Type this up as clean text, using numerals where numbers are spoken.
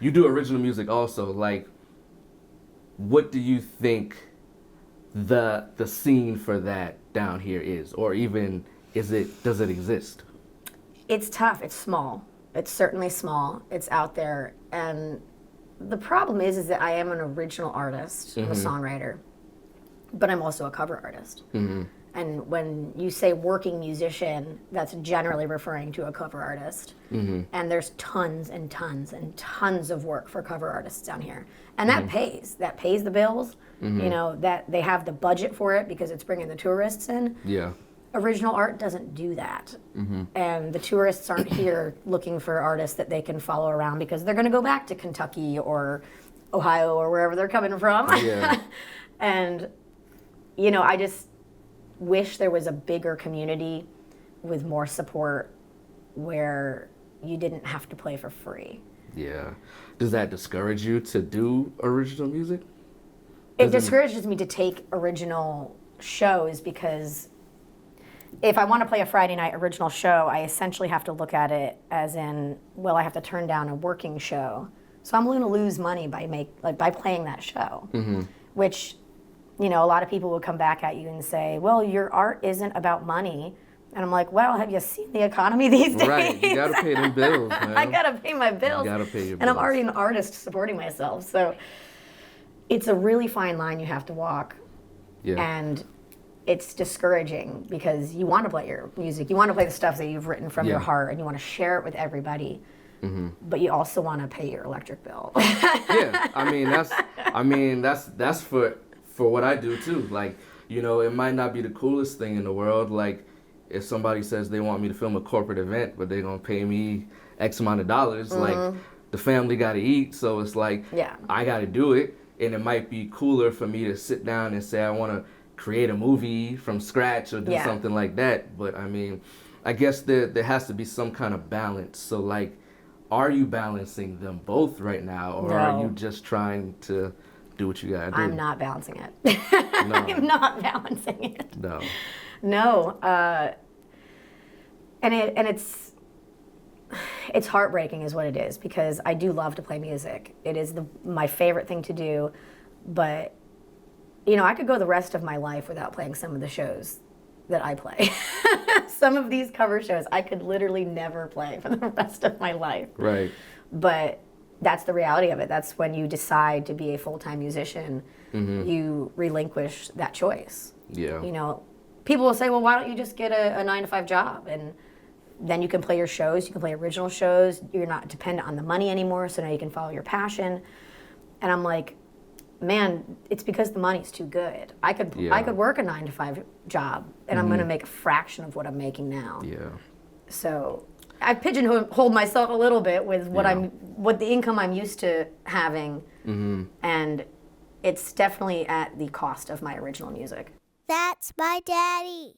you do original music also. Like, what do you think the scene for that down here is, or even does it exist? It's tough. It's small. It's certainly small. It's out there, and the problem is that I am an original artist. I'm a songwriter, but I'm also a cover artist. And when you say working musician, that's generally referring to a cover artist. And there's tons and tons and tons of work for cover artists down here. And that pays. That pays the bills. You know, that they have the budget for it because it's bringing the tourists in. Yeah. Original art doesn't do that. And the tourists aren't here looking for artists that they can follow around because they're going to go back to Kentucky or Ohio or wherever they're coming from. Yeah. And, you know, I just wish there was a bigger community with more support where you didn't have to play for free. Yeah. Does that discourage you to do original music? It discourages me to take original shows because if I want to play a Friday night original show, I essentially have to look at it as in, well, I have to turn down a working show. So I'm going to lose money by playing that show, which, you know, a lot of people would come back at you and say, well, your art isn't about money. And I'm like, well, have you seen the economy these days? Right, you gotta pay them bills, man. I gotta pay my bills. You gotta pay your bills. And I'm already an artist supporting myself. So it's a really fine line you have to walk. Yeah. And it's discouraging because you want to play your music. You want to play the stuff that you've written from your heart and you want to share it with everybody. But you also want to pay your electric bill. Yeah, I mean that's for what I do too. Like, you know, it might not be the coolest thing in the world. Like, if somebody says they want me to film a corporate event, but they're gonna pay me X amount of dollars, like the family gotta eat, so it's like I gotta do it. And it might be cooler for me to sit down and say I want to create a movie from scratch or do something like that. But I mean, I guess there has to be some kind of balance. So like, are you balancing them both right now, or are you just trying to do what you gotta do? I'm not balancing it. No. I'm not balancing it. No. And it's heartbreaking is what it is, because I do love to play music. It is my favorite thing to do, but you know, I could go the rest of my life without playing some of the shows that I play. Some of these cover shows I could literally never play for the rest of my life. Right. But that's the reality of it. That's when you decide to be a full-time musician, you relinquish that choice. Yeah. You know, people will say, well, why don't you just get a 9-to-5 job? And then you can play your shows, you can play original shows, you're not dependent on the money anymore, so now you can follow your passion. And I'm like, man, it's because the money's too good. I could work a 9-to-5 job, and I'm going to make a fraction of what I'm making now. Yeah. So I pigeonholed myself a little bit with what the income I'm used to having, and it's definitely at the cost of my original music. That's my daddy.